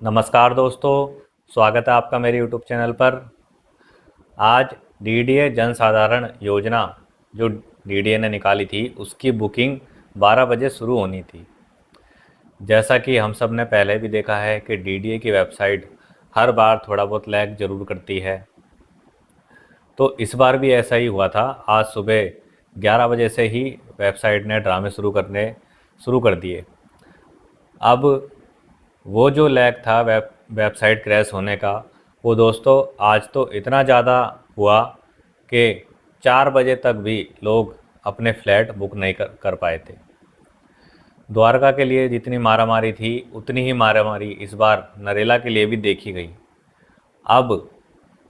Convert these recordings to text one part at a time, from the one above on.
नमस्कार दोस्तों, स्वागत है आपका मेरे YouTube चैनल पर। आज डीडीए जन साधारण योजना जो डीडीए ने निकाली थी उसकी बुकिंग 12 बजे शुरू होनी थी। जैसा कि हम सब ने पहले भी देखा है कि डीडीए की वेबसाइट हर बार थोड़ा बहुत लैग ज़रूर करती है, तो इस बार भी ऐसा ही हुआ था। आज सुबह 11 बजे से ही वेबसाइट ने ड्रामे शुरू कर दिए। अब वो जो लैग था वेबसाइट क्रैश होने का, वो दोस्तों आज तो इतना ज़्यादा हुआ कि 4 बजे तक भी लोग अपने फ्लैट बुक नहीं कर पाए थे। द्वारका के लिए जितनी मारामारी थी उतनी ही मारामारी इस बार नरेला के लिए भी देखी गई। अब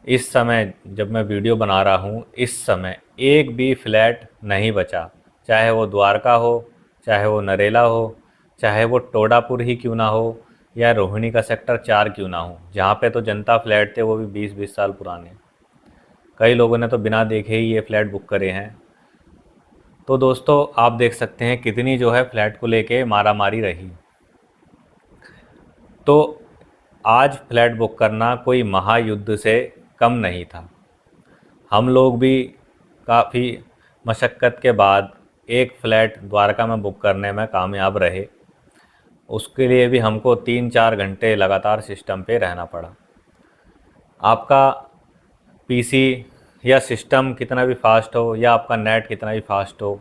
इस समय जब मैं वीडियो बना रहा हूँ, इस समय एक भी फ्लैट नहीं बचा, चाहे वो द्वारका हो, चाहे वो नरेला हो, चाहे वो टोडापुर ही क्यों ना हो, या रोहिणी का सेक्टर 4 क्यों ना हो, जहाँ पे तो जनता फ्लैट थे वो भी 20-20 साल पुराने। कई लोगों ने तो बिना देखे ही ये फ्लैट बुक करे हैं। तो दोस्तों आप देख सकते हैं कितनी जो है फ्लैट को लेके मारामारी रही। तो आज फ्लैट बुक करना कोई महायुद्ध से कम नहीं था। हम लोग भी काफ़ी मशक्क़त के बाद एक फ़्लैट द्वारका में बुक करने में कामयाब रहे। उसके लिए भी हमको 3-4 घंटे लगातार सिस्टम पे रहना पड़ा। आपका पीसी या सिस्टम कितना भी फास्ट हो या आपका नेट कितना भी फास्ट हो,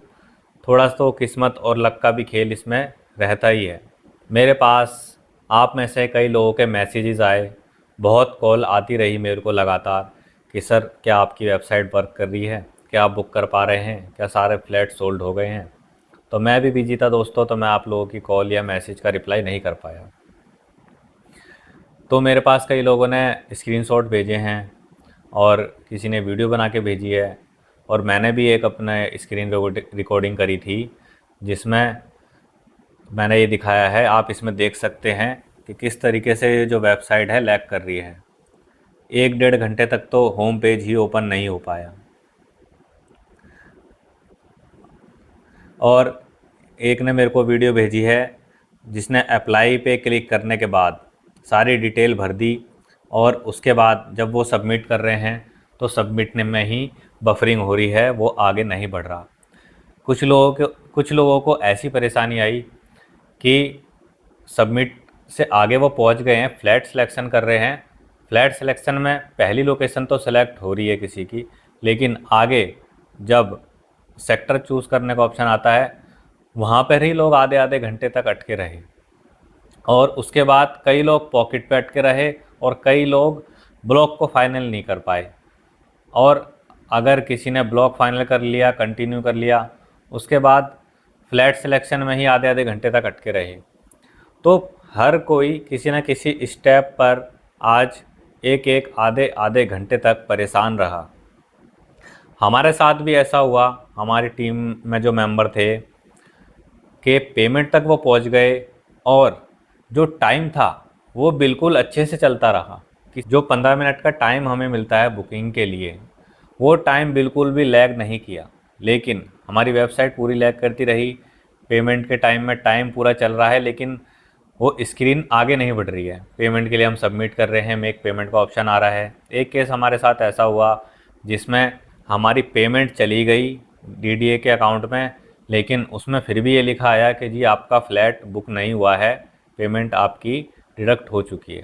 थोड़ा तो किस्मत और लक का भी खेल इसमें रहता ही है। मेरे पास आप में से कई लोगों के मैसेजेस आए, बहुत कॉल आती रही मेरे को लगातार कि सर क्या आपकी वेबसाइट वर्क कर रही है, क्या आप बुक कर पा रहे हैं, क्या सारे फ्लैट सोल्ड हो गए हैं। तो मैं भी बिजी था दोस्तों, तो मैं आप लोगों की कॉल या मैसेज का रिप्लाई नहीं कर पाया। तो मेरे पास कई लोगों ने स्क्रीनशॉट भेजे हैं और किसी ने वीडियो बना के भेजी है, और मैंने भी एक अपने स्क्रीन रिकॉर्डिंग करी थी जिसमें मैंने ये दिखाया है। आप इसमें देख सकते हैं कि किस तरीके से ये जो वेबसाइट है लैग कर रही है। 1-1.5 घंटे तक तो होम पेज ही ओपन नहीं हो पाया। और एक ने मेरे को वीडियो भेजी है जिसने अप्लाई पे क्लिक करने के बाद सारी डिटेल भर दी, और उसके बाद जब वो सबमिट कर रहे हैं तो सबमिटने में ही बफरिंग हो रही है, वो आगे नहीं बढ़ रहा। कुछ लोगों को ऐसी परेशानी आई कि सबमिट से आगे वो पहुंच गए हैं, फ्लैट सिलेक्शन कर रहे हैं। फ्लैट सिलेक्शन में पहली लोकेशन तो सेलेक्ट हो रही है किसी की, लेकिन आगे जब सेक्टर चूज़ करने का ऑप्शन आता है वहाँ पर ही लोग आधे आधे घंटे तक अटके रहे। और उसके बाद कई लोग पॉकेट पे अटके रहे और कई लोग ब्लॉक को फाइनल नहीं कर पाए। और अगर किसी ने ब्लॉक फाइनल कर लिया, कंटिन्यू कर लिया, उसके बाद फ्लैट सिलेक्शन में ही आधे आधे घंटे तक अटके रहे। तो हर कोई किसी न किसी स्टेप पर आज एक एक आधे आधे घंटे तक परेशान रहा। हमारे साथ भी ऐसा हुआ। हमारी टीम में जो मेंबर थे कि पेमेंट तक वो पहुंच गए, और जो टाइम था वो बिल्कुल अच्छे से चलता रहा। कि जो 15 मिनट का टाइम हमें मिलता है बुकिंग के लिए, वो टाइम बिल्कुल भी लैग नहीं किया। लेकिन हमारी वेबसाइट पूरी लैग करती रही। पेमेंट के टाइम में टाइम पूरा चल रहा है लेकिन वो स्क्रीन आगे नहीं बढ़ रही है। पेमेंट के लिए हम सबमिट कर रहे हैं, मेक पेमेंट का ऑप्शन आ रहा है। एक केस हमारे साथ ऐसा हुआ जिसमें हमारी पेमेंट चली गई डीडीए के अकाउंट में, लेकिन उसमें फिर भी ये लिखा आया कि जी आपका फ़्लैट बुक नहीं हुआ है, पेमेंट आपकी डिडक्ट हो चुकी है।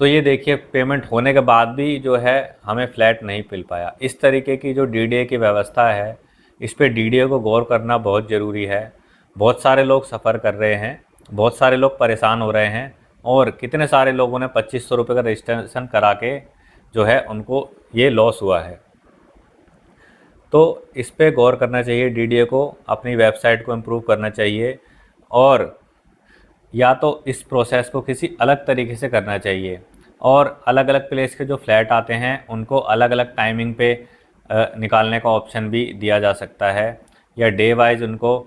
तो ये देखिए, पेमेंट होने के बाद भी जो है हमें फ़्लैट नहीं मिल पाया। इस तरीके की जो डीडीए की व्यवस्था है, इस पे डीडीए को गौर करना बहुत ज़रूरी है। बहुत सारे लोग सफ़र कर रहे हैं, बहुत सारे लोग परेशान हो रहे हैं, और कितने सारे लोगों ने 2500 रुपये का रजिस्ट्रेशन करा के जो है उनको ये लॉस हुआ है। तो इस पे गौर करना चाहिए डीडीए को, अपनी वेबसाइट को इम्प्रूव करना चाहिए, और या तो इस प्रोसेस को किसी अलग तरीके से करना चाहिए। और अलग अलग प्लेस के जो फ्लैट आते हैं उनको अलग अलग टाइमिंग पे निकालने का ऑप्शन भी दिया जा सकता है, या डे वाइज उनको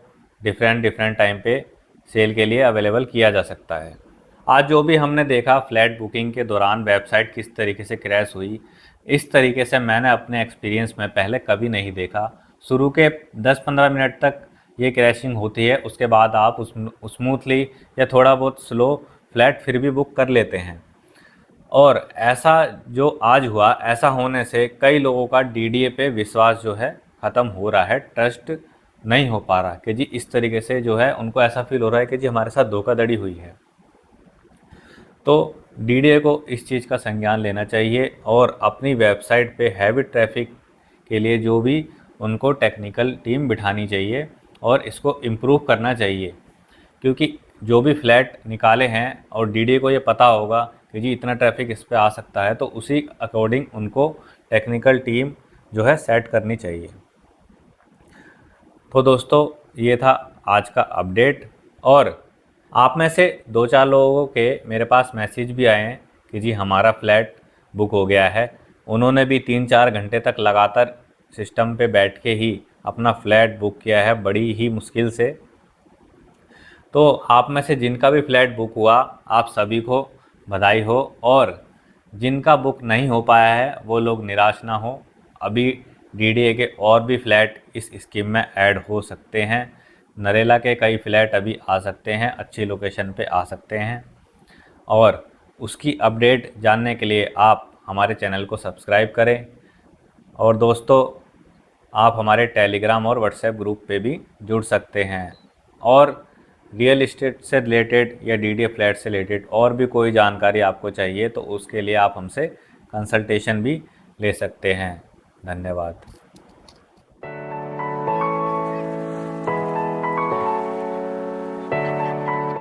डिफरेंट टाइम पे सेल के लिए अवेलेबल किया जा सकता है। आज जो भी हमने देखा फ्लैट बुकिंग के दौरान वेबसाइट किस तरीके से क्रैश हुई, इस तरीके से मैंने अपने एक्सपीरियंस में पहले कभी नहीं देखा। शुरू के 10-15 मिनट तक ये क्रैशिंग होती है, उसके बाद आप स्मूथली या थोड़ा बहुत स्लो फ्लैट फिर भी बुक कर लेते हैं। और ऐसा जो आज हुआ, ऐसा होने से कई लोगों का डीडीए पे विश्वास जो है ख़त्म हो रहा है, ट्रस्ट नहीं हो पा रहा कि जी इस तरीके से जो है उनको ऐसा फील हो रहा है कि जी हमारे साथ धोखाधड़ी हुई है। तो डीडीए को इस चीज़ का संज्ञान लेना चाहिए और अपनी वेबसाइट पे हैवी ट्रैफिक के लिए जो भी उनको टेक्निकल टीम बिठानी चाहिए और इसको इम्प्रूव करना चाहिए, क्योंकि जो भी फ्लैट निकाले हैं और डीडीए को ये पता होगा कि जी इतना ट्रैफिक इस पे आ सकता है, तो उसी अकॉर्डिंग उनको टेक्निकल टीम जो है सेट करनी चाहिए। तो दोस्तों ये था आज का अपडेट। और आप में से 2-4 लोगों के मेरे पास मैसेज भी आए हैं कि जी हमारा फ्लैट बुक हो गया है। उन्होंने भी 3-4 घंटे तक लगातार सिस्टम पे बैठ के ही अपना फ्लैट बुक किया है, बड़ी ही मुश्किल से। तो आप में से जिनका भी फ्लैट बुक हुआ, आप सभी को बधाई हो। और जिनका बुक नहीं हो पाया है वो लोग निराश ना हो, अभी डीडीए के और भी फ्लैट इस स्कीम में ऐड हो सकते हैं। नरेला के कई फ्लैट अभी आ सकते हैं, अच्छी लोकेशन पे आ सकते हैं। और उसकी अपडेट जानने के लिए आप हमारे चैनल को सब्सक्राइब करें। और दोस्तों, आप हमारे टेलीग्राम और व्हाट्सएप ग्रुप पे भी जुड़ सकते हैं। और रियल इस्टेट से रिलेटेड या डीडीए फ्लैट से रिलेटेड और भी कोई जानकारी आपको चाहिए तो उसके लिए आप हमसे कंसल्टेशन भी ले सकते हैं। धन्यवाद।